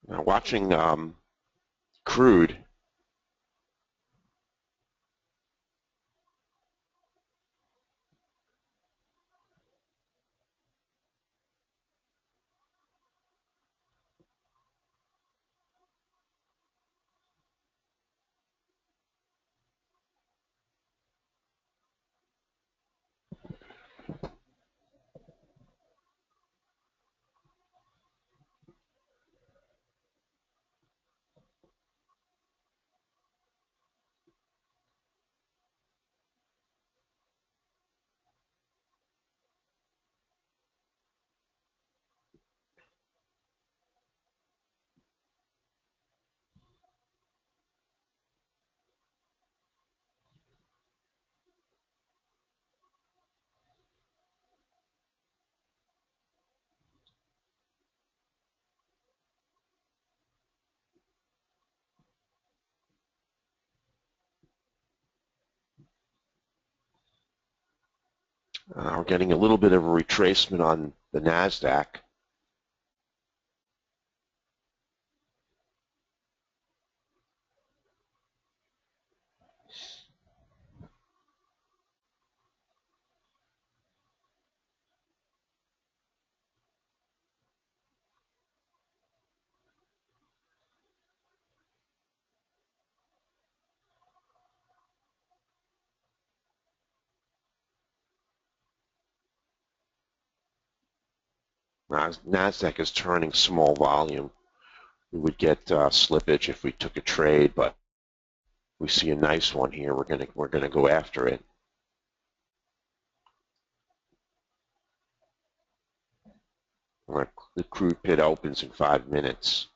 Now watching crude. We're getting a little bit of a retracement on the NASDAQ. NASDAQ is turning small volume. We would get slippage if we took a trade, but we see a nice one here. We're gonna go after it. The crude pit opens in 5 minutes.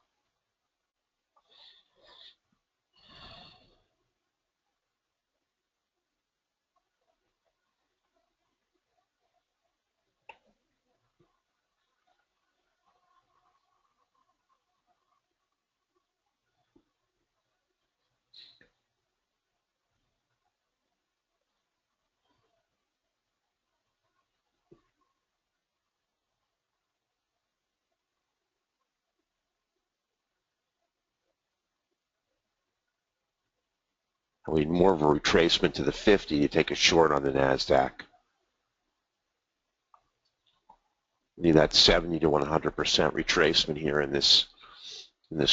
We need more of a retracement to the 50 to take a short on the NASDAQ. We need that 70 to 100% retracement here in this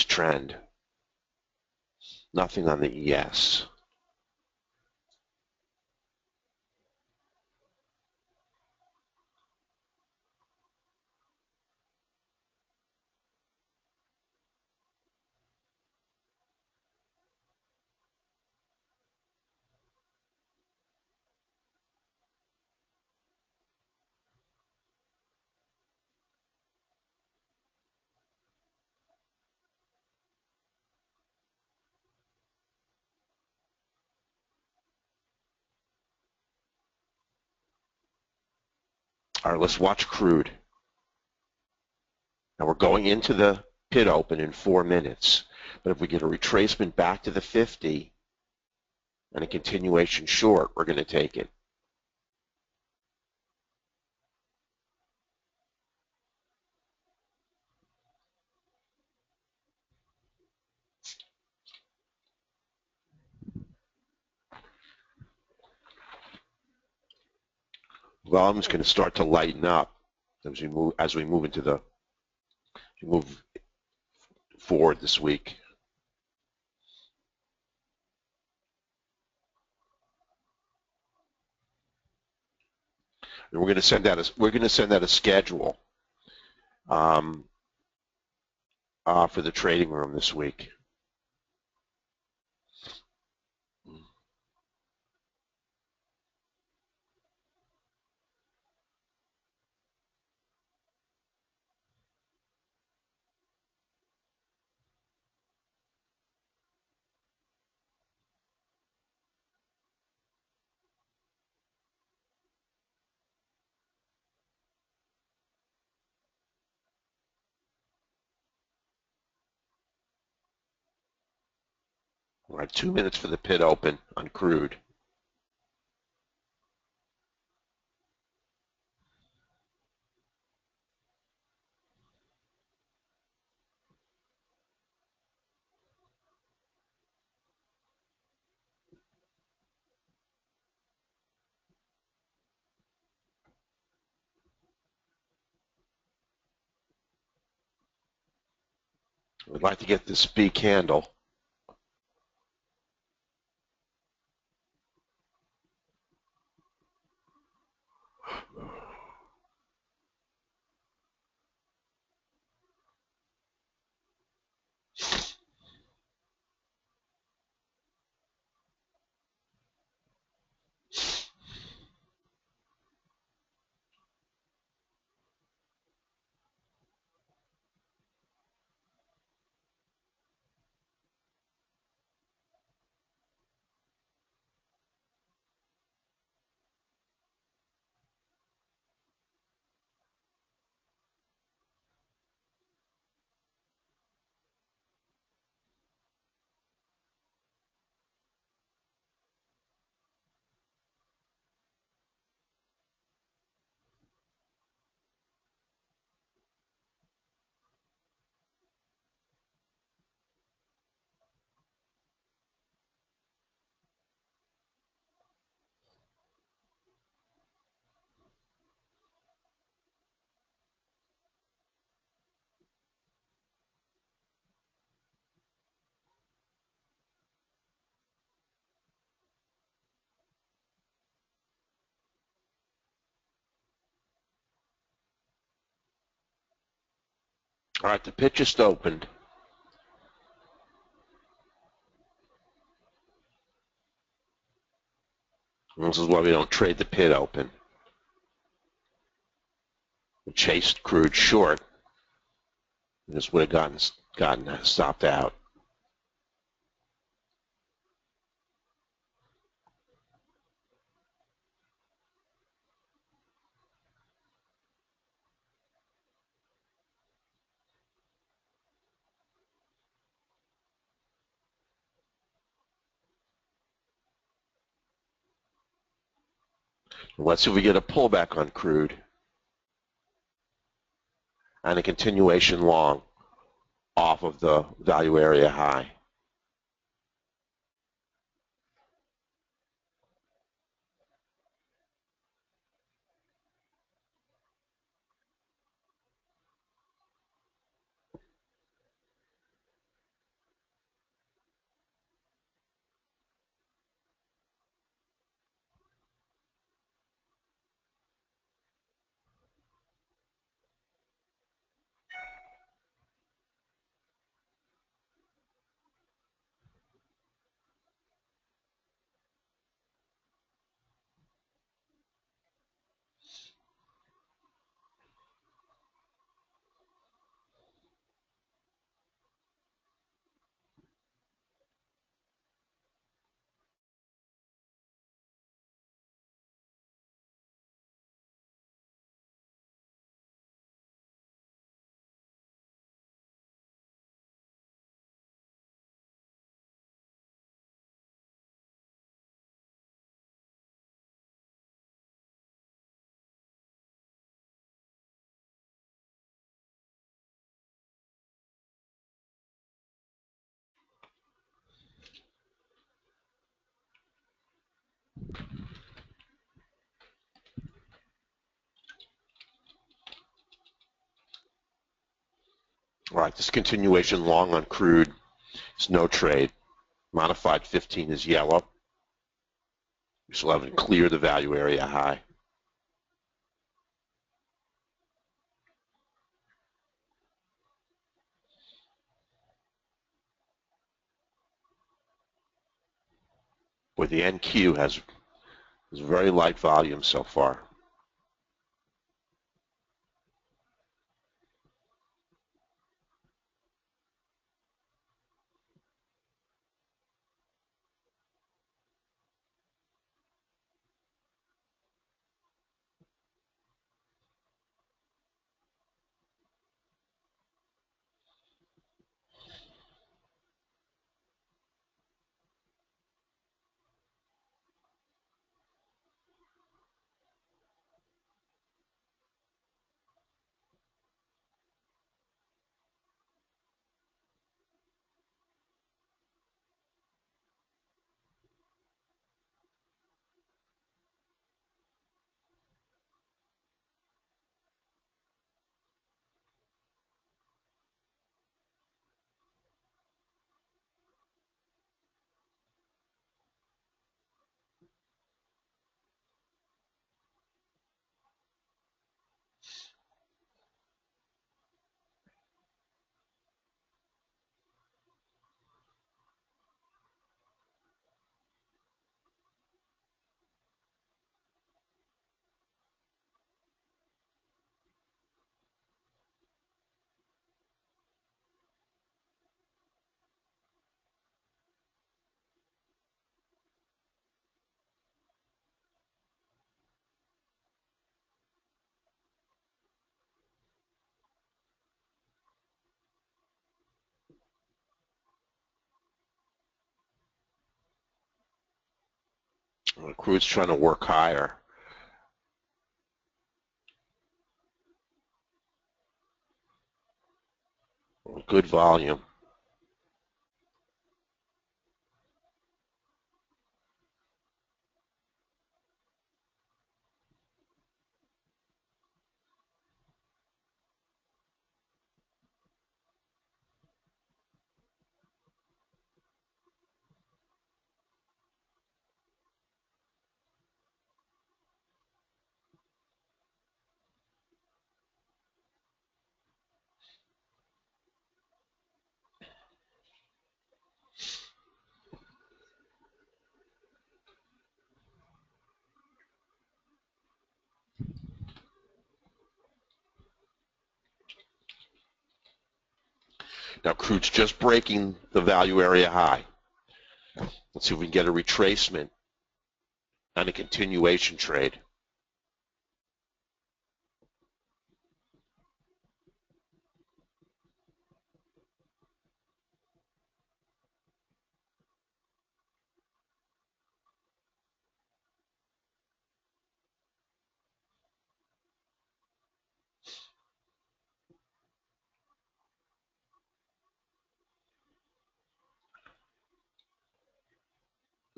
trend. Nothing on the ES. All right, let's watch crude. Now we're going into the pit open in 4 minutes. But if we get a retracement back to the 50 and a continuation short, we're going to take it. Volume's going to start to lighten up as we move forward this week. And we're going to send out a schedule for the trading room this week. All right, 2 minutes for the pit open on crude. We'd like to get this B candle. All right, the pit just opened. This is why we don't trade the pit open. We chased crude short. This would have gotten stopped out. Let's see if we get a pullback on crude and a continuation long off of the value area high. All right, this continuation long on crude is no trade. Modified 15 is yellow. We still haven't cleared the value area high. Where the NQ has very light volume so far. Crude's trying to work higher. Good volume. Now crude's just breaking the value area high. Let's see if we can get a retracement and a continuation trade.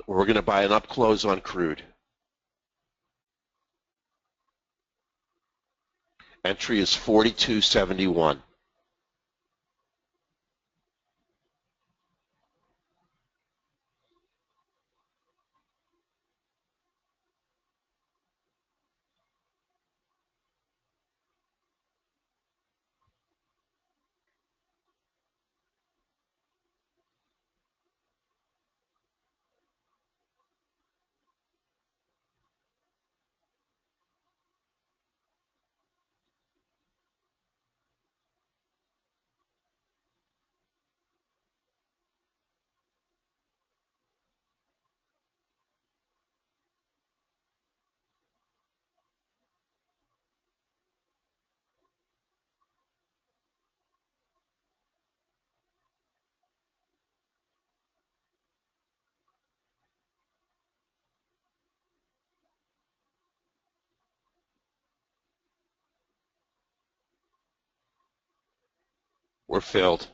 We're going to buy an up close on crude. Entry is 42.71. We're filled.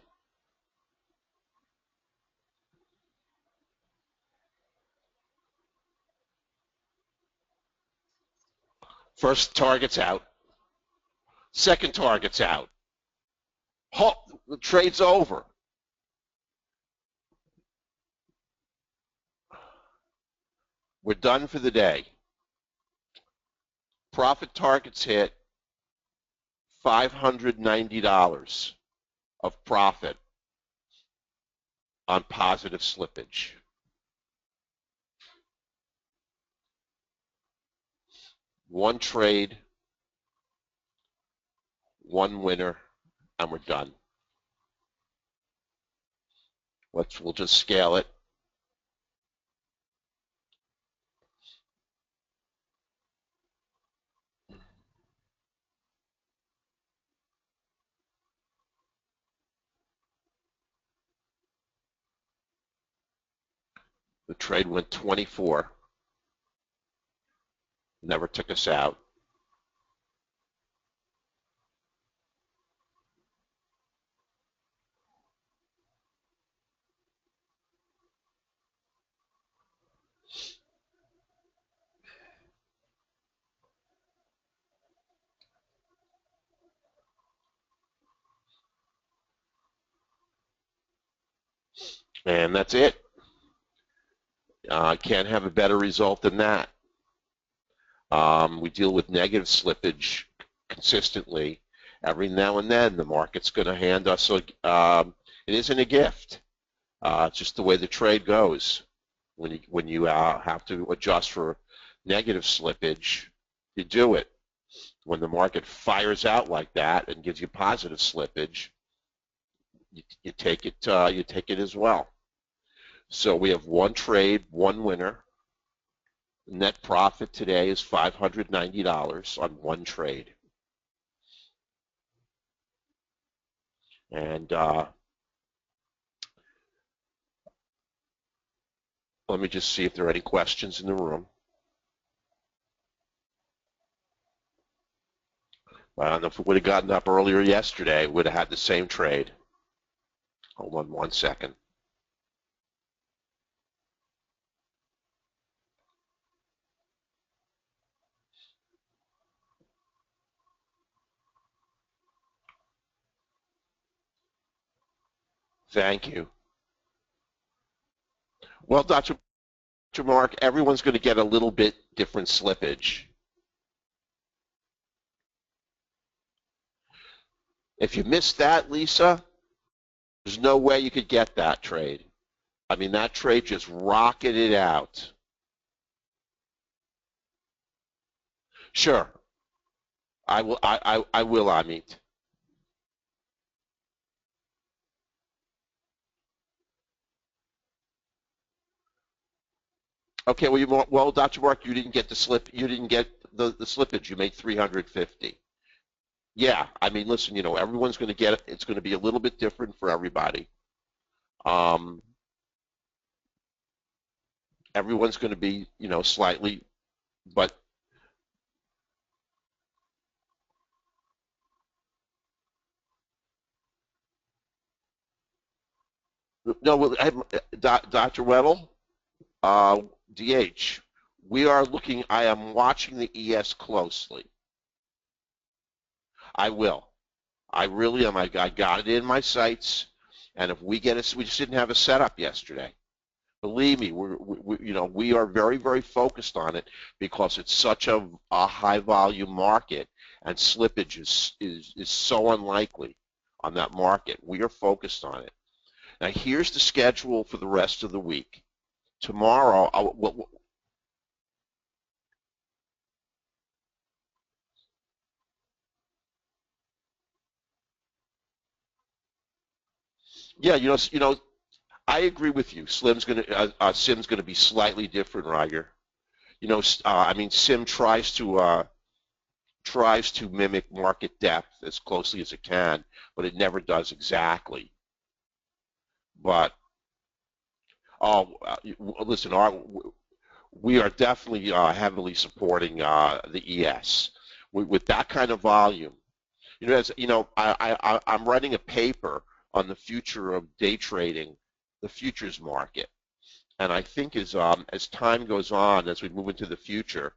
First target's out. Second target's out. The trade's over. We're done for the day. Profit targets hit. $590 of profit on positive slippage. One trade, one winner, and we're done. We'll just scale it. The trade went 24. Never took us out. And that's it. Can't have a better result than that. We deal with negative slippage consistently. Every now and then, the market's going to hand us it isn't a gift. It's just the way the trade goes. When you have to adjust for negative slippage, you do it. When the market fires out like that and gives you positive slippage, you take it. You take it as well. So we have one trade, one winner. Net profit today is $590 on one trade. And let me just see if there are any questions in the room. I don't know if we would have gotten up earlier yesterday, we would have had the same trade. Hold on 1 second. Thank you. Well, Dr. Mark, everyone's going to get a little bit different slippage. If you missed that, Lisa, there's no way you could get that trade. I mean, that trade just rocketed out. Sure, I will. I will, Amit. Okay. Well, Dr. Mark, you didn't get the slip. You didn't get the slippage. You made 350. Yeah. I mean, listen. Everyone's going to get it. It's going to be a little bit different for everybody. Um, everyone's going to be, slightly, but no. Dr. Weddle, DH. We are looking. I am watching the ES closely. I will. I really am. I got it in my sights, and if we get it, we just didn't have a setup yesterday. Believe me, we are very, very focused on it because it's such a high volume market, and slippage is so unlikely on that market. We are focused on it. Now, here's the schedule for the rest of the week. Tomorrow, yeah, I agree with you. Sim's gonna be slightly different, Riger. I mean, Sim tries to mimic market depth as closely as it can, but it never does exactly. But listen, we are definitely heavily supporting the ES with that kind of volume. I'm writing a paper on the future of day trading, the futures market, and I think as time goes on, as we move into the future,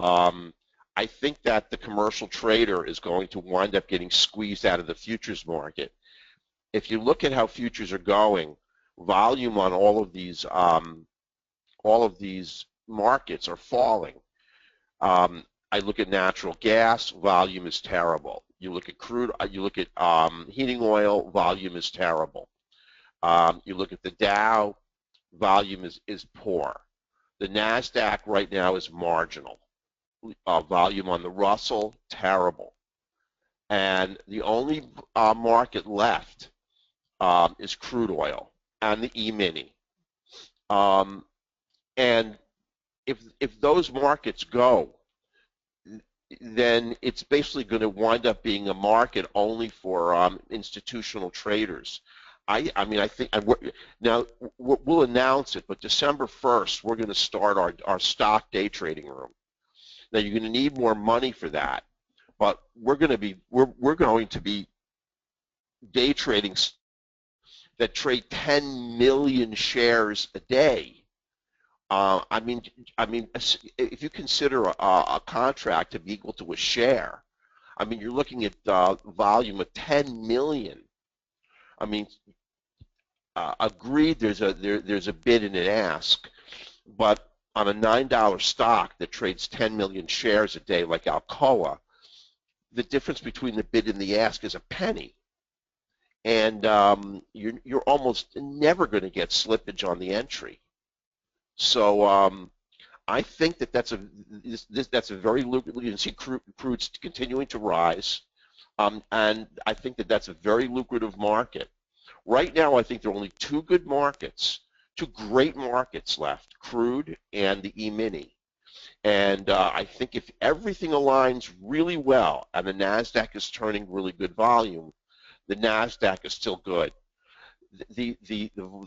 um, I think that the commercial trader is going to wind up getting squeezed out of the futures market. If you look at how futures are going, volume on all of these markets are falling. I look at natural gas, volume is terrible. You look at crude, you look at heating oil, volume is terrible. You look at the Dow, volume is poor. The NASDAQ right now is marginal. Volume on the Russell, terrible. And the only market left is crude oil and the E-mini. And if those markets go, then it's basically going to wind up being a market only for institutional traders. I think now we'll announce it, but December 1st we're going to start our stock day trading room. Now you're going to need more money for that, but we're going to be day trading that trade 10 million shares a day. I mean, if you consider a contract to be equal to a share, I mean, you're looking at volume of 10 million. I mean, agreed. There's a bid and an ask, but on a $9 stock that trades 10 million shares a day, like Alcoa, the difference between the bid and the ask is a penny, and you're almost never going to get slippage on the entry. So I think that's a very lucrative. You can see crude's continuing to rise, and I think that's a very lucrative market. Right now, I think there are only two great markets left: crude and the E-mini. And I think if everything aligns really well, and the Nasdaq is turning really good volume, the Nasdaq is still good. The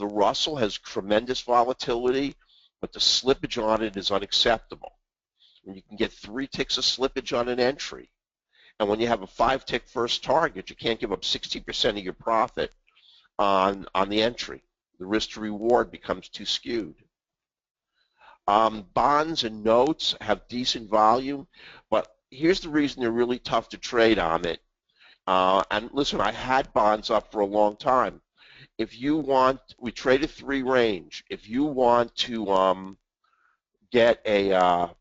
Russell has tremendous volatility, but the slippage on it is unacceptable. And you can get 3 ticks of slippage on an entry. And when you have a 5-tick first target, you can't give up 60% of your profit on the entry. The risk to reward becomes too skewed. Bonds and notes have decent volume, but here's the reason they're really tough to trade on it. And listen, I had bonds up for a long time. If you want, we trade a 3 range. If you want to get a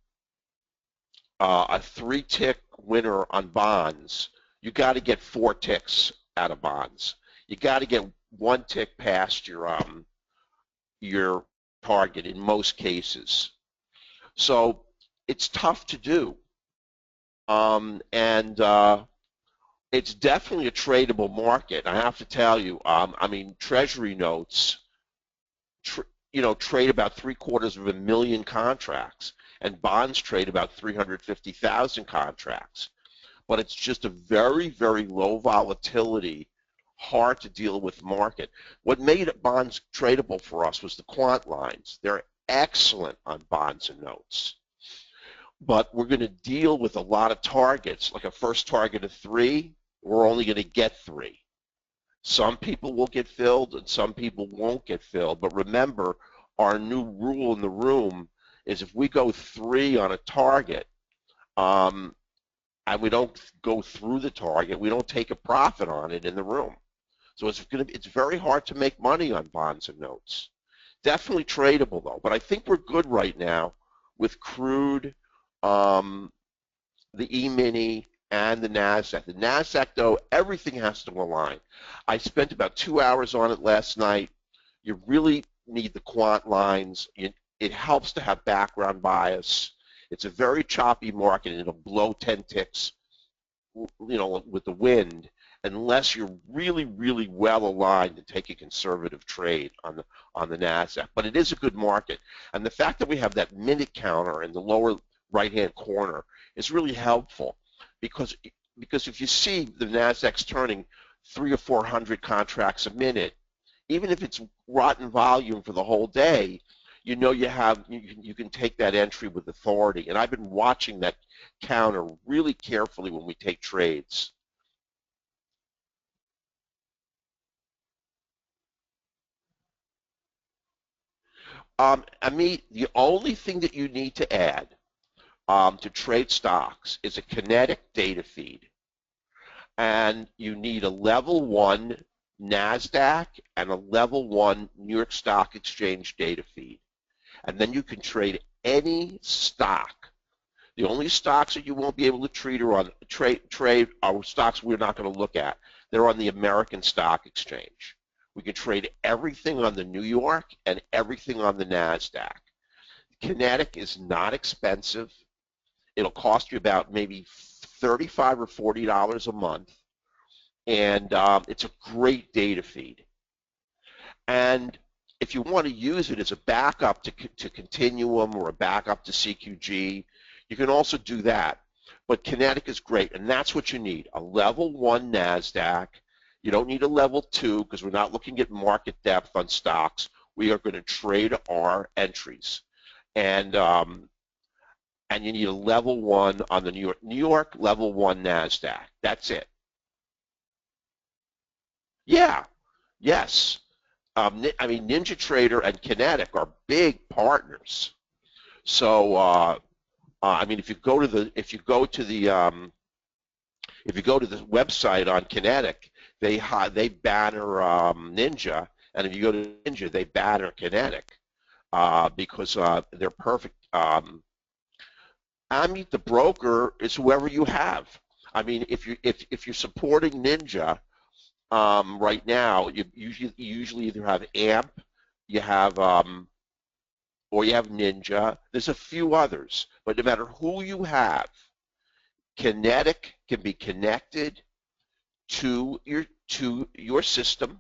3-tick winner on bonds, you got to get 4 ticks out of bonds. You got to get 1 tick past your target in most cases. So it's tough to do, and it's definitely a tradable market. I have to tell you. I mean, Treasury notes, trade about 750,000 contracts, and bonds trade about 350,000 contracts. But it's just a very, very low volatility, hard to deal with market. What made bonds tradable for us was the quant lines. They're excellent on bonds and notes. But we're going to deal with a lot of targets, like a first target of 3, we're only going to get 3. Some people will get filled and some people won't get filled. But remember, our new rule in the room is if we go 3 on a target, and we don't go through the target, we don't take a profit on it in the room. So it's very hard to make money on bonds and notes. Definitely tradable though, but I think we're good right now with crude, the E-mini, and the NASDAQ. The NASDAQ though, everything has to align. I spent about 2 hours on it last night. You really need the quant lines. It helps to have background bias. It's a very choppy market, and it'll blow 10 ticks, with the wind, unless you're really, really well aligned to take a conservative trade on the NASDAQ. But it is a good market, and the fact that we have that minute counter in the lower right-hand corner is really helpful, because if you see the NASDAQ's turning 300 or 400 contracts a minute, even if it's rotten volume for the whole day, you can take that entry with authority. And I've been watching that counter really carefully when we take trades. Amit, the only thing that you need to add to trade stocks is a kinetic data feed. And you need a level 1 NASDAQ and a level 1 New York Stock Exchange data feed. And then you can trade any stock. The only stocks that you won't be able to trade are stocks we're not going to look at. They're on the American Stock Exchange. We can trade everything on the New York and everything on the NASDAQ. Kinetic is not expensive. It'll cost you about maybe $35 or $40 a month, and it's a great data feed. And if you want to use it as a backup to Continuum or a backup to CQG, you can also do that. But Kinetic is great, and that's what you need, a level 1 NASDAQ. You don't need a level 2 because we're not looking at market depth on stocks. We are going to trade our entries. And you need a level 1 on the New York level 1 NASDAQ. That's it. Yeah, yes. I mean, NinjaTrader and Kinetic are big partners. So, I mean, if you go to the website on Kinetic, they banner Ninja, and if you go to Ninja, they banner Kinetic because they're perfect. I mean, the broker is whoever you have. I mean, if you're supporting Ninja. Right now, you usually either have AMP, you have or you have Ninja. There's a few others, but no matter who you have, Kinetic can be connected to your system,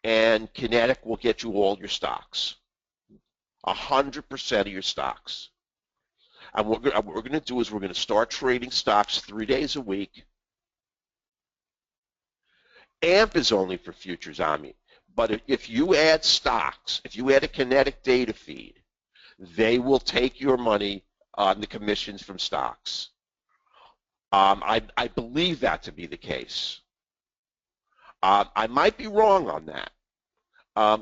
and Kinetic will get you all your stocks, 100% of your stocks. And what we're going to do is we're going to start trading stocks 3 days a week. AMP is only for futures, Ami. But if you add stocks, if you add a Kinetic data feed, they will take your money on the commissions from stocks. I believe that to be the case. I might be wrong on that.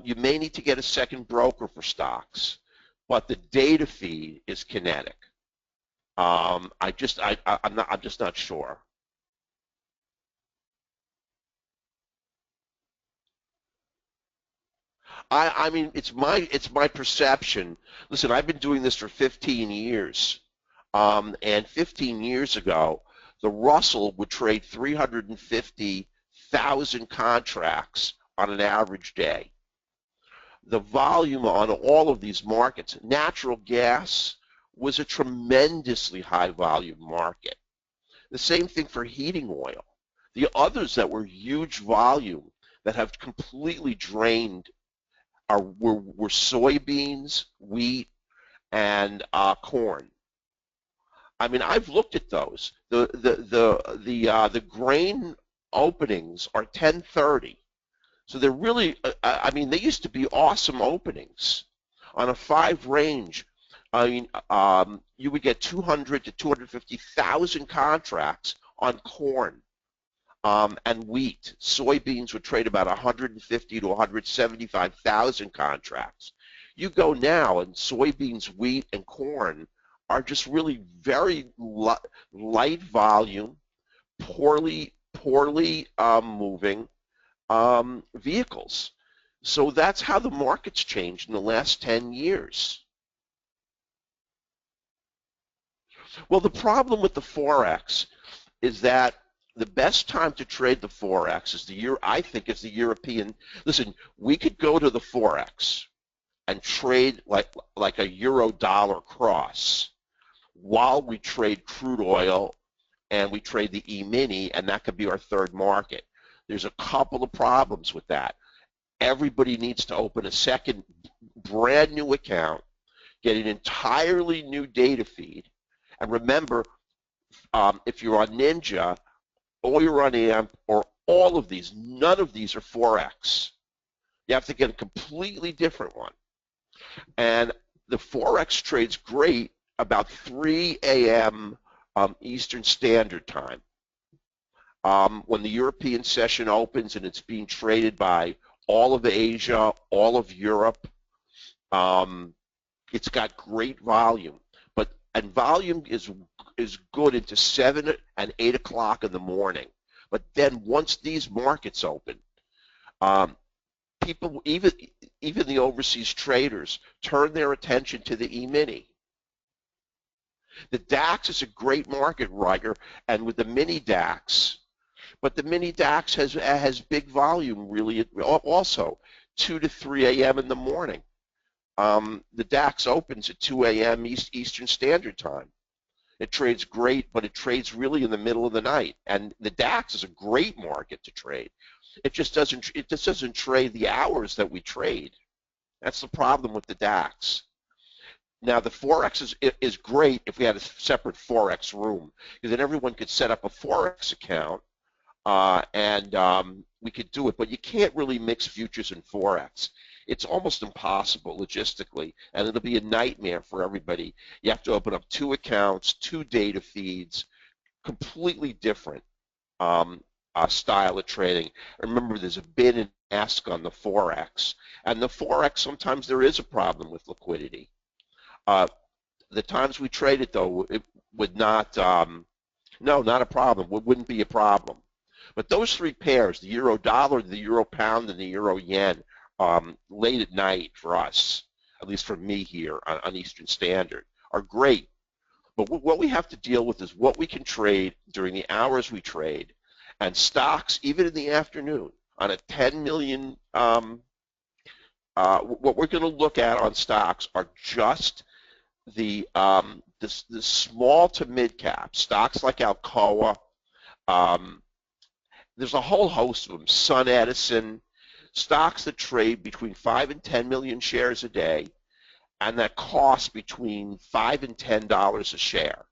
You may need to get a second broker for stocks, but the data feed is kinetic. I'm just not sure. I mean, it's my perception. Listen, I've been doing this for 15 years, and 15 years ago, the Russell would trade 350,000 contracts on an average day. The volume on all of these markets, natural gas was a tremendously high volume market. The same thing for heating oil. The others that were huge volume that have completely drained were soybeans, wheat, and corn. I mean, I've looked at those. The grain openings are 10:30, so they're really. I mean, they used to be awesome openings on a 5 range. I mean, you would get 200 to 250,000 contracts on corn and wheat. Soybeans would trade about 150 to 175,000 contracts. You go now, and soybeans, wheat, and corn are just really very light volume, poorly moving vehicles. So that's how the market's changed in the last 10 years. Well, the problem with the Forex is that the best time to trade the Forex is I think, is the European. Listen, we could go to the Forex and trade like a euro dollar cross while we trade crude oil and we trade the E-mini, and that could be our third market. There's a couple of problems with that. Everybody needs to open a second brand new account, get an entirely new data feed, and remember, if you're on Ninja or you're on AMP or all of these, none of these are Forex. You have to get a completely different one. And the Forex trades great about 3 a.m. Eastern Standard Time. When the European session opens and it's being traded by all of Asia, all of Europe, it's got great volume. And volume is good into 7 and 8 o'clock in the morning. But then once these markets open, people, even the overseas traders, turn their attention to the E-mini. The DAX is a great market, Riker, and with the mini DAX, but the mini DAX has big volume really also, 2 to 3 a.m. in the morning. The DAX opens at 2 a.m. Eastern Standard Time. It trades great, but it trades really in the middle of the night. And the DAX is a great market to trade. It just doesn't trade the hours that we trade. That's the problem with the DAX. Now, the Forex is great if we had a separate Forex room, because then everyone could set up a Forex account and we could do it. But you can't really mix futures and Forex. It's almost impossible logistically, and it'll be a nightmare for everybody. You have to open up 2 accounts, 2 data feeds, completely different style of trading. Remember, there's a bid and ask on the Forex, and the Forex, sometimes there is a problem with liquidity. The times we traded, though, it would not, no, not a problem. It wouldn't be a problem. But those 3 pairs, the euro dollar, the euro pound, and the euro yen, late at night for us, at least for me here on Eastern Standard, are great. But what we have to deal with is what we can trade during the hours we trade, and stocks, even in the afternoon, on a 10 million, what we're going to look at on stocks are just the small to mid cap stocks like Alcoa. There's a whole host of them. Sun Edison, stocks that trade between 5 and 10 million shares a day, and that cost between $5 and $10 a share.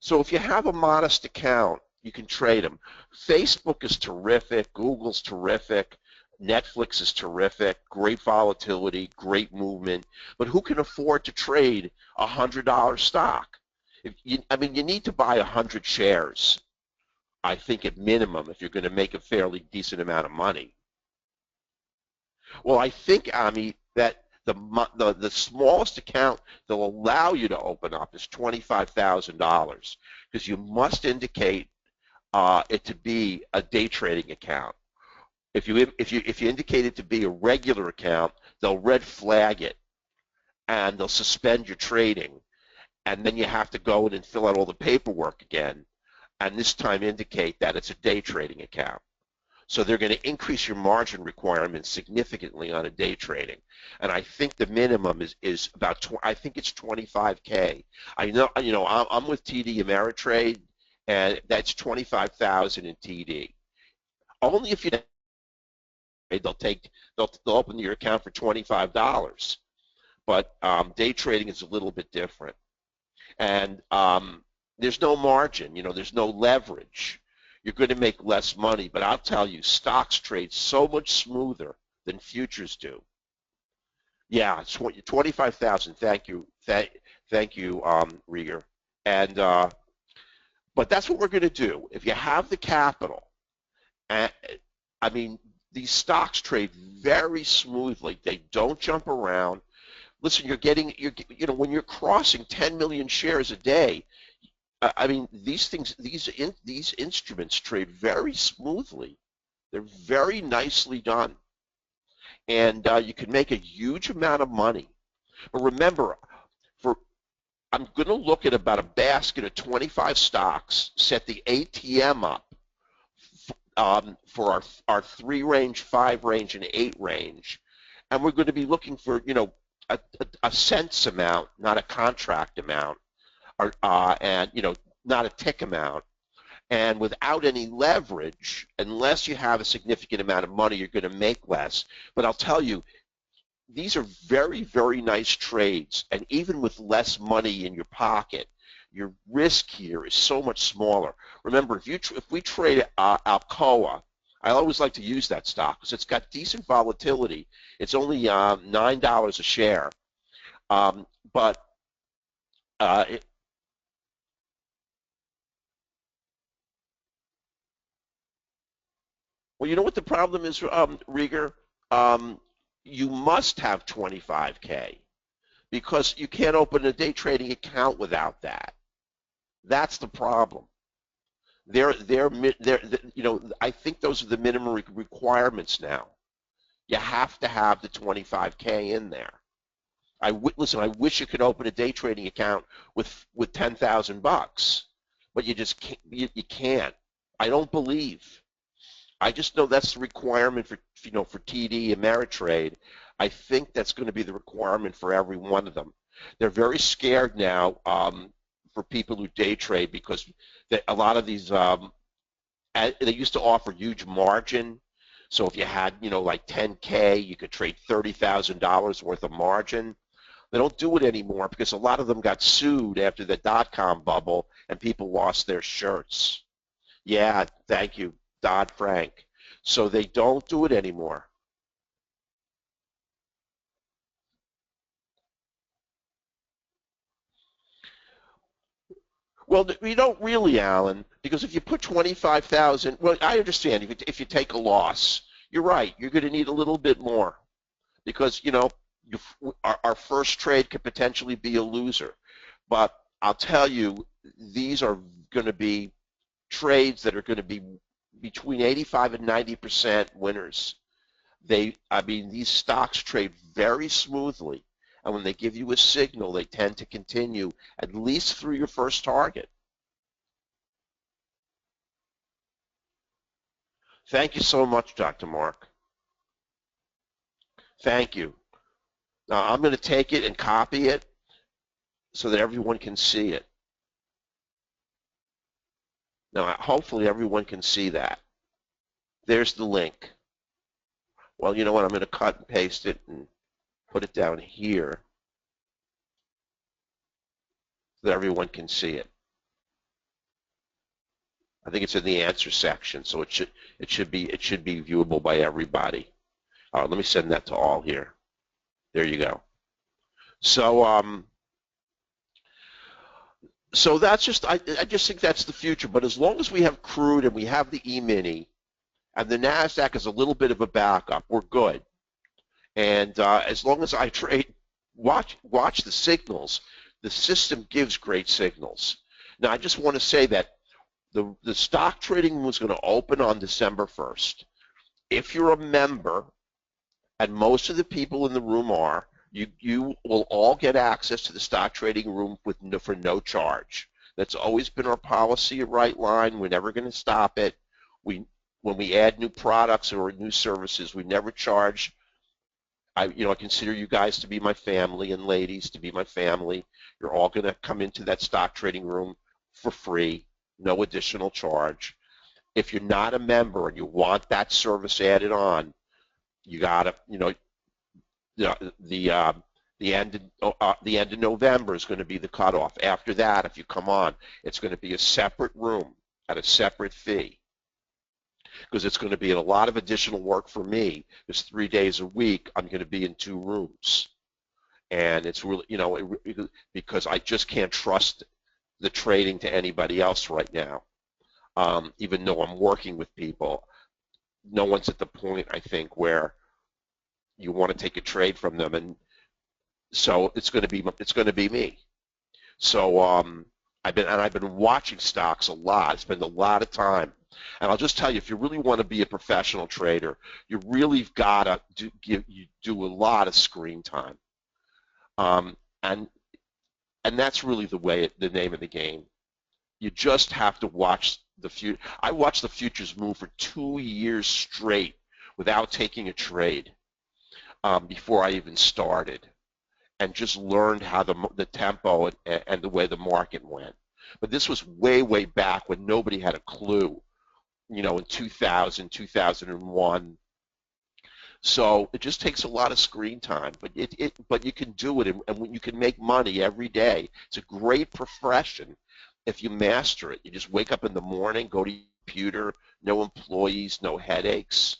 So if you have a modest account, you can trade them. Facebook is terrific. Google's terrific. Netflix is terrific. Great volatility, great movement. But who can afford to trade a $100 stock? I mean, you need to buy 100 shares, I think, at minimum, if you're going to make a fairly decent amount of money. Well, I think, Ami, that the smallest account they'll allow you to open up is $25,000 because you must indicate it to be a day trading account. If you indicate it to be a regular account, they'll red flag it and they'll suspend your trading, and then you have to go in and fill out all the paperwork again, and this time indicate that it's a day trading account. So they're going to increase your margin requirements significantly on a day trading, and I think the minimum is about I think it's 25K. I know, I'm with TD Ameritrade, and that's 25,000 in TD. Only if you they'll open your account for $25, but day trading is a little bit different, and there's no margin. There's no leverage. You're going to make less money, but I'll tell you, stocks trade so much smoother than futures do. Yeah, it's 25,000. Thank you, thank you, Rieger. And but that's what we're going to do. If you have the capital, and I mean, these stocks trade very smoothly. They don't jump around. Listen, when you're crossing 10 million shares a day, I mean, these instruments trade very smoothly. They're very nicely done, and you can make a huge amount of money. But remember, I'm going to look at about a basket of 25 stocks, set the ATM up for our 3 range, 5 range, and 8 range, and we're going to be looking for a cents amount, not a contract amount, and not a tick amount, and without any leverage, unless you have a significant amount of money, you're going to make less. But I'll tell you, these are very, very nice trades, and even with less money in your pocket, your risk here is so much smaller. Remember, if we trade Alcoa, I always like to use that stock because it's got decent volatility. It's only $9 a share, but well, you know what the problem is, Rieger? You must have 25K because you can't open a day trading account without that. That's the problem. I think those are the minimum requirements now. You have to have the 25K in there. Listen, I wish you could open a day trading account with $10,000, but you just can't. You can't. I don't believe. I just know that's the requirement for TD Ameritrade. I think that's going to be the requirement for every one of them. They're very scared now for people who day trade because a lot of these they used to offer huge margin. So if you had like 10K, you could trade $30,000 worth of margin. They don't do it anymore because a lot of them got sued after the dot-com bubble and people lost their shirts. Yeah, thank you, Dodd-Frank. So they don't do it anymore. Well, we don't really, Alan, because if you put 25,000, well, I understand if you take a loss, you're right. You're going to need a little bit more because our first trade could potentially be a loser. But I'll tell you, these are going to be trades that are going to be between 85 and 90% winners. I mean, these stocks trade very smoothly, and when they give you a signal, they tend to continue at least through your first target. Thank you so much, Dr. Mark. Thank you. Now, I'm going to take it and copy it so that everyone can see it. Now, hopefully everyone can see that. There's the link. Well, you know what? I'm going to cut and paste it and put it down here so that everyone can see it. I think it's in the answer section, so it should be viewable by everybody. Let me send that to all here. There you go. So So that's just, I just think that's the future. But as long as we have crude and we have the E-mini and the NASDAQ is a little bit of a backup, we're good. And as long as I trade, watch the signals. The system gives great signals. Now, I just want to say that the stock trading was going to open on December 1st. If you're a member, and most of the people in the room are, you will all get access to the stock trading room for no charge. That's always been our policy at Right Line. We're never going to stop it. When we add new products or new services, we never charge. I consider you guys to be my family and ladies to be my family. You're all going to come into that stock trading room for free, no additional charge. If you're not a member and you want that service added on, you got to, the end of November is going to be the cutoff. After that, if you come on, it's going to be a separate room at a separate fee, because it's going to be a lot of additional work for me. It's 3 days a week. I'm going to be in 2 rooms, and it's really, because I just can't trust the trading to anybody else right now. Even though I'm working with people, no one's at the point, I think, where you want to take a trade from them, and so it's going to be me. So I've been watching stocks a lot. I spend a lot of time, and I'll just tell you, if you really want to be a professional trader, you really got to do a lot of screen time, and that's really the name of the game. You just have to watch the future. I watched the futures move for 2 years straight without taking a trade. Before I even started, and just learned how the tempo and the way the market went. But this was way, way back when nobody had a clue, in 2000, 2001. So it just takes a lot of screen time, but you can do it, and you can make money every day. It's a great profession if you master it. You just wake up in the morning, go to your computer, no employees, no headaches.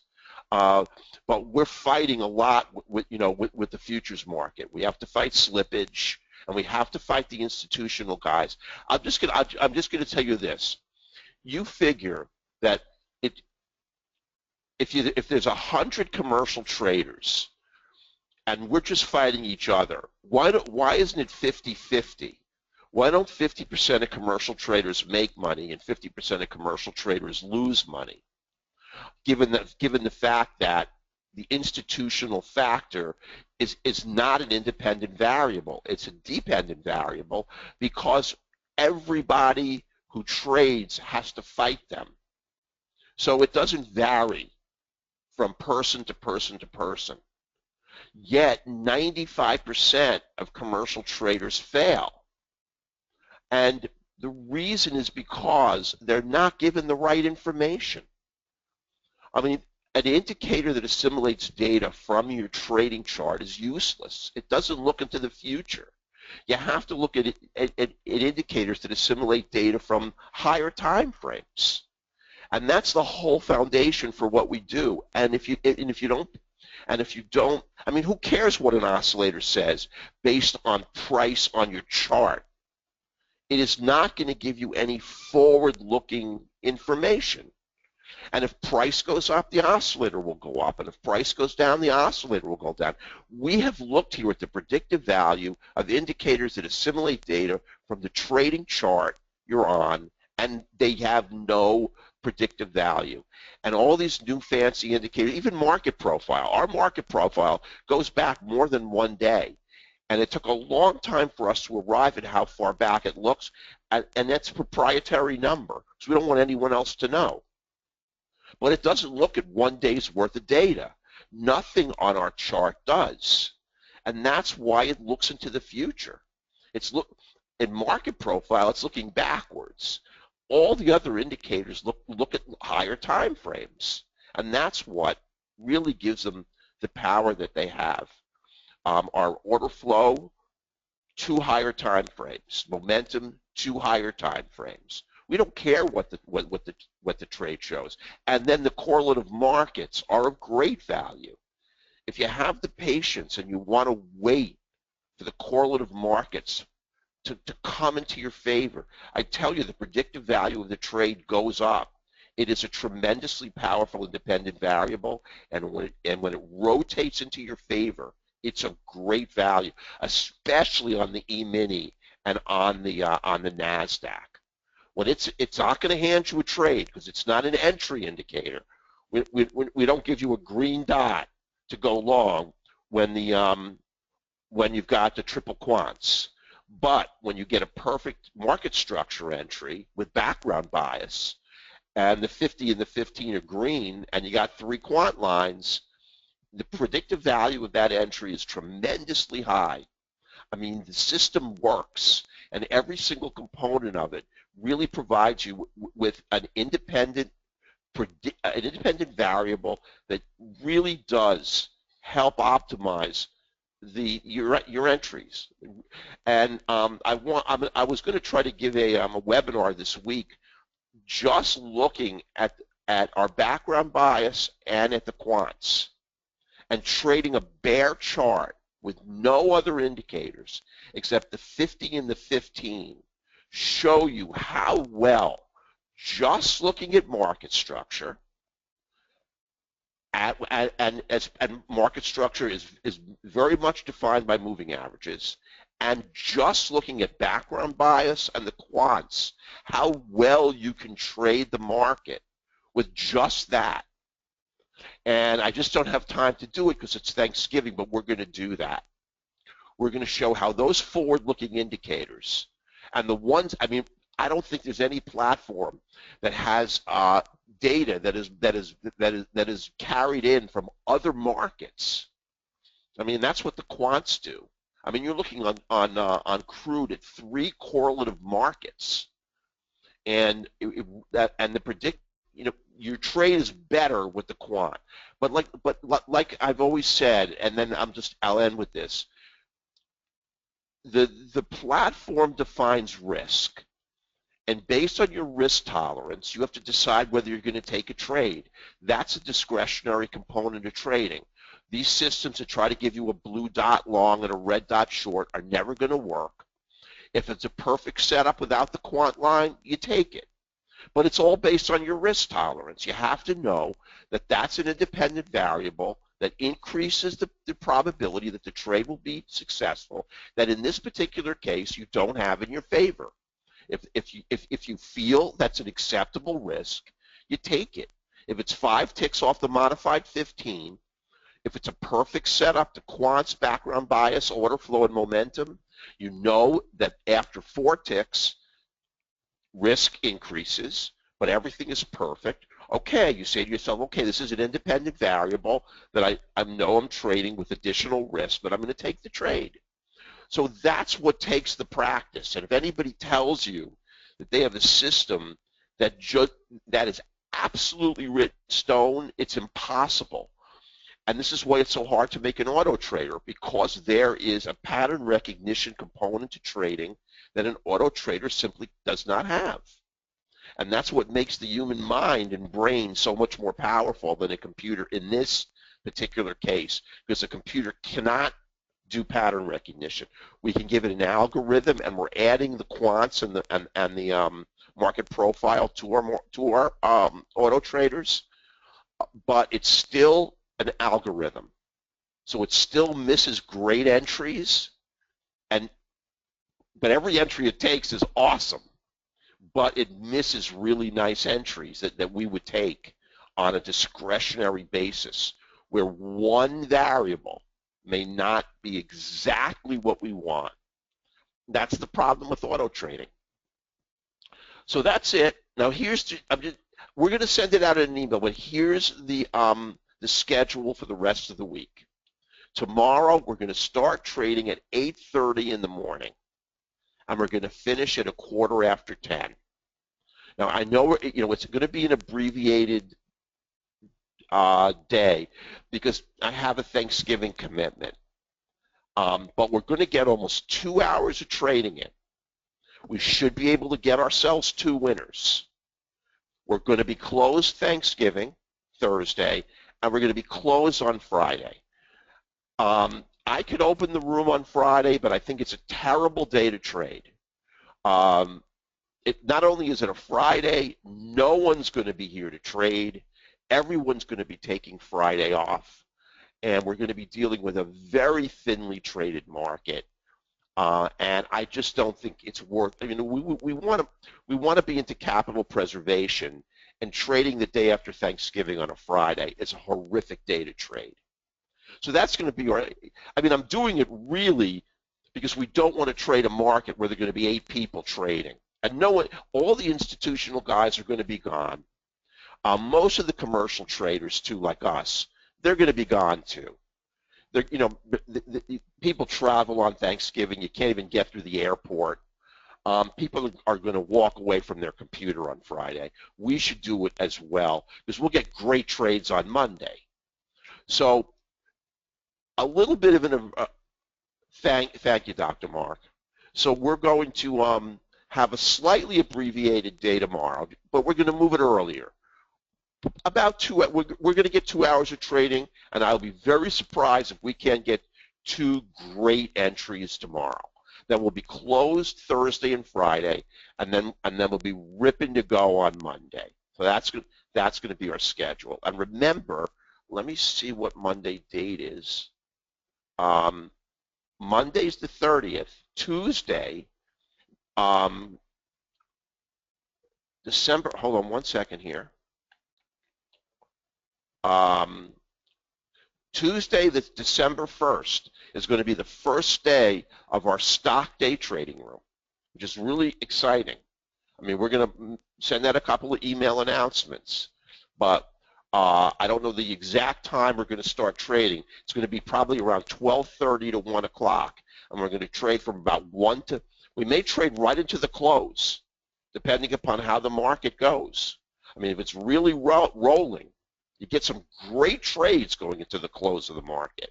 But we're fighting a lot with the futures market. We have to fight slippage, and we have to fight the institutional guys. I'm just gonna tell you this. You figure that if there's 100 commercial traders, and we're just fighting each other, why isn't it 50-50? Why don't 50% of commercial traders make money and 50% of commercial traders lose money? Given the fact that the institutional factor is not an independent variable, it's a dependent variable, because everybody who trades has to fight them. So it doesn't vary from person to person to person. Yet 95% of commercial traders fail. And the reason is because they're not given the right information. I mean, an indicator that assimilates data from your trading chart is useless. It doesn't look into the future. You have to look at indicators that assimilate data from higher time frames. And that's the whole foundation for what we do. And if you don't, I mean, who cares what an oscillator says based on price on your chart? It is not going to give you any forward-looking information. And if price goes up, the oscillator will go up. And if price goes down, the oscillator will go down. We have looked here at the predictive value of indicators that assimilate data from the trading chart you're on, and they have no predictive value. And all these new fancy indicators, even market profile, our market profile goes back more than 1 day. And it took a long time for us to arrive at how far back it looks, and that's a proprietary number, so we don't want anyone else to know. But it doesn't look at 1 day's worth of data. Nothing on our chart does. And that's why it looks into the future. In market profile, it's looking backwards. All the other indicators look at higher time frames. And that's what really gives them the power that they have. Our order flow, 2 higher time frames. Momentum, 2 higher time frames. We don't care what the trade shows. And then the correlative markets are of great value. If you have the patience and you want to wait for the correlative markets to come into your favor. I tell you, the predictive value of the trade goes up. It is a tremendously powerful independent variable, and when it rotates into your favor, it's a great value, especially on the E-mini and on the NASDAQ. When it's not going to hand you a trade because it's not an entry indicator. We don't give you a green dot to go long when you've got the triple quants. But when you get a perfect market structure entry with background bias, and the 50 and the 15 are green, and you got 3 quant lines, the predictive value of that entry is tremendously high. I mean, the system works, and every single component of it really provides you with an independent variable that really does help optimize your entries. And I was going to try to give a webinar this week just looking at our background bias and at the quants and trading a bare chart with no other indicators except the 50 and the 15 show you how well just looking at market structure and market structure is very much defined by moving averages, and just looking at background bias and the quants, how well you can trade the market with just that. And I just don't have time to do it because it's Thanksgiving, but we're going to do that. We're going to show how those forward-looking indicators and the ones, I mean, I don't think there's any platform that has data that is carried in from other markets. I mean, that's what the quants do. I mean, you're looking on crude at 3 correlative markets, and your trade is better with the quant. But like I've always said, and then I'll end with this. The platform defines risk. And based on your risk tolerance, you have to decide whether you're going to take a trade. That's a discretionary component of trading. These systems that try to give you a blue dot long and a red dot short are never going to work. If it's a perfect setup without the quant line, you take it. But it's all based on your risk tolerance. You have to know that that's an independent variable that increases the probability that the trade will be successful, that in this particular case you don't have in your favor. If you feel that's an acceptable risk, you take it. If it's 5 ticks off the modified 15, if it's a perfect setup, the quants, background bias, order flow, and momentum, you know that after 4 ticks, risk increases, but everything is perfect. Okay, you say to yourself, okay, this is an independent variable that I know I'm trading with additional risk, but I'm going to take the trade. So that's what takes the practice. And if anybody tells you that they have a system that is absolutely written in stone, it's impossible. And this is why it's so hard to make an auto trader, because there is a pattern recognition component to trading that an auto trader simply does not have. And that's what makes the human mind and brain so much more powerful than a computer in this particular case, because a computer cannot do pattern recognition. We can give it an algorithm, and we're adding the quants and the market profile to our auto traders, but it's still an algorithm. So it still misses great entries, but every entry it takes is awesome, but it misses really nice entries that we would take on a discretionary basis, where one variable may not be exactly what we want. That's the problem with auto trading. So that's it. Now we're going to send it out in an email, but here's the schedule for the rest of the week. Tomorrow we're going to start trading at 8:30 in the morning, and we're going to finish at 10:15. Now I know it's going to be an abbreviated day because I have a Thanksgiving commitment. But we're going to get almost 2 hours of trading in. We should be able to get ourselves 2 winners. We're going to be closed Thanksgiving, Thursday, and we're going to be closed on Friday. I could open the room on Friday, but I think it's a terrible day to trade. Um, not only is it a Friday, no one's going to be here to trade. Everyone's going to be taking Friday off, and we're going to be dealing with a very thinly traded market. And I just don't think it's worth. I mean, we want to be into capital preservation, and trading the day after Thanksgiving on a Friday is a horrific day to trade. So that's going to be our. I mean, I'm doing it really because we don't want to trade a market where there are going to be 8 people trading, and no one. All the institutional guys are going to be gone. Most of the commercial traders too, like us, they're going to be gone too. They're, you know, people travel on Thanksgiving. You can't even get through the airport. People are going to walk away from their computer on Friday. We should do it as well because we'll get great trades on Monday. So a little bit of an thank you, Dr. Mark. So we're going to have a slightly abbreviated day tomorrow, but we're going to move it earlier. About 2. We're going to get 2 hours of trading, and I'll be very surprised if we can't get 2 great entries tomorrow. Then we'll be closed Thursday and Friday, and then we'll be ripping to go on Monday. So that's going to be our schedule. And remember, let me see what Monday date is. Monday's the 30th. Tuesday, December. Hold on one second here. Tuesday, the December 1st, is going to be the first day of our stock day trading room, which is really exciting. I mean, we're going to send out a couple of email announcements, but I don't know the exact time we're going to start trading. It's going to be probably around 12:30 to 1 o'clock, and we're going to trade from about 1 to, we may trade right into the close, depending upon how the market goes. I mean, if it's really rolling, you get some great trades going into the close of the market.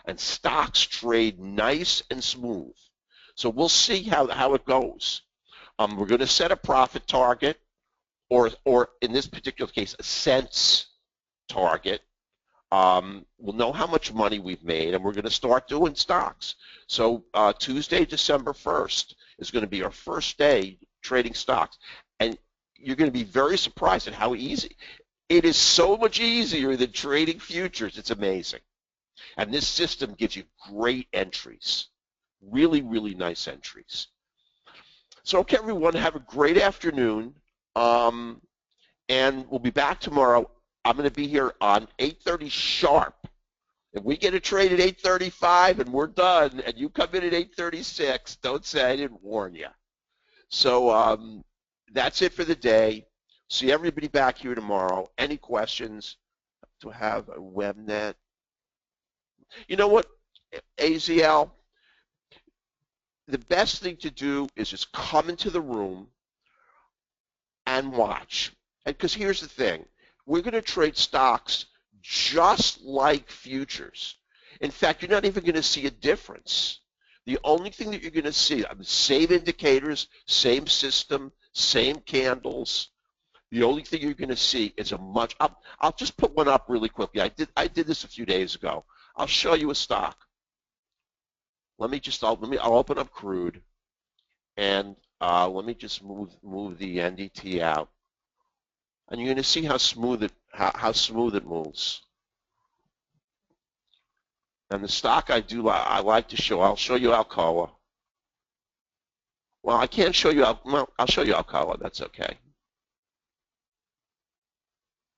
And stocks trade nice and smooth. So we'll see how it goes. We're going to set a profit target, or in this particular case, a cents target. We'll know how much money we've made, and we're going to start doing stocks. So Tuesday, December 1st is going to be our first day trading stocks. And you're going to be very surprised at how easy. It is so much easier than trading futures. It's amazing. And this system gives you great entries. Really, really nice entries. So, okay, everyone, have a great afternoon. And we'll be back tomorrow. I'm going to be here on 8:30 sharp. If we get a trade at 8:35 and we're done, and you come in at 8:36, don't say I didn't warn you. So that's it for the day. See everybody back here tomorrow. Any questions? To have a webnet. You know what, AZL? The best thing to do is just come into the room and watch. And because here's the thing, we're going to trade stocks just like futures. In fact, you're not even going to see a difference. The only thing that you're going to see, same indicators, same system, same candles. The only thing you're going to see is a much. I'll just put one up really quickly. I did this a few days ago. I'll show you a stock. I'll open up crude, and let me just move the NDT out, and you're going to see how smooth it moves. And the stock I like to show. I'll show you Alcoa. Well, I can't show you. I'll show you Alcoa. That's okay.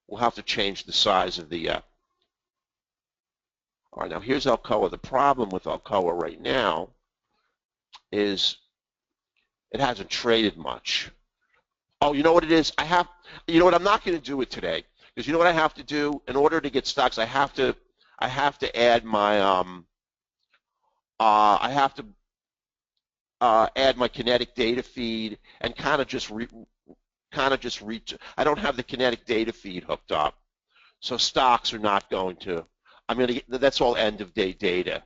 We'll have to change the size of the. All right, now here's Alcoa. The problem with Alcoa right now is it hasn't traded much. Oh, you know what it is? You know what? I'm not going to do it today because you know what I have to do in order to get stocks. I have to add my add my kinetic data feed and kind of just reach. I don't have the kinetic data feed hooked up, so stocks are not going to. That's all end of day data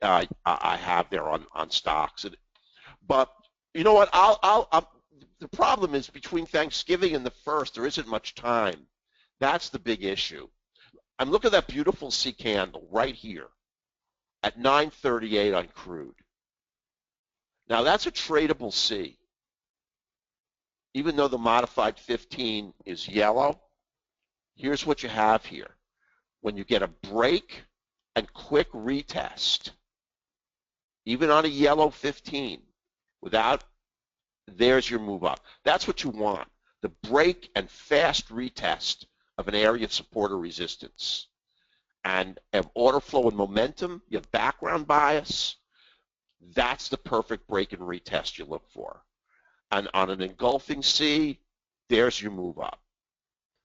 I have there on stocks. But you know what? The problem is between Thanksgiving and the 1st, there isn't much time. That's the big issue. I'm looking at that beautiful C candle right here at 9:38 on crude. Now that's a tradable C. Even though the modified 15 is yellow, here's what you have here. When you get a break and quick retest, even on a yellow 15, there's your move up. That's what you want, the break and fast retest of an area of support or resistance. And have order flow and momentum, you have background bias, that's the perfect break and retest you look for. And on an engulfing C, there's your move up.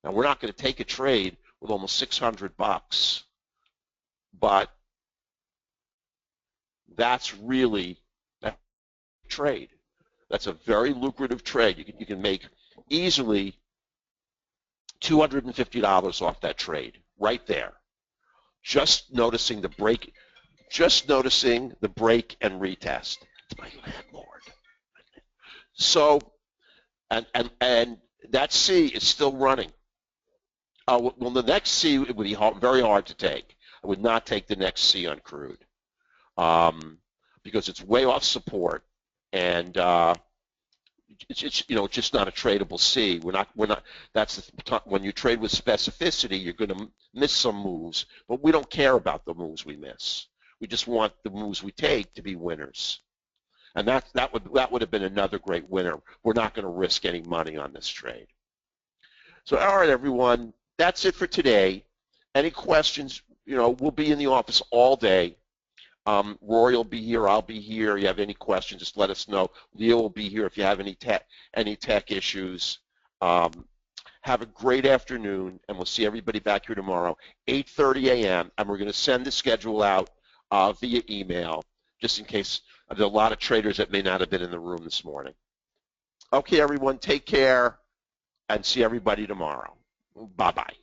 Now, we're not going to take a trade with almost $600, but that's really a trade. That's a very lucrative trade. You can make easily $250 off that trade right there. Just noticing the break and retest. It's my landlord. So, and that C is still running. Well, the next C it would be very hard to take. I would not take the next C on crude because it's way off support, and it's just not a tradable C. We're not. That's when you trade with specificity, you're going to miss some moves, but we don't care about the moves we miss. We just want the moves we take to be winners, and that would have been another great winner. We're not going to risk any money on this trade. So, all right, everyone, that's it for today. Any questions? We'll be in the office all day. Rory will be here. I'll be here. If you have any questions, just let us know. Leo will be here if you have any tech issues. Have a great afternoon, and we'll see everybody back here tomorrow, 8:30 a.m., and we're going to send the schedule out via email, just in case there are a lot of traders that may not have been in the room this morning. Okay, everyone, take care, and see everybody tomorrow. Bye-bye.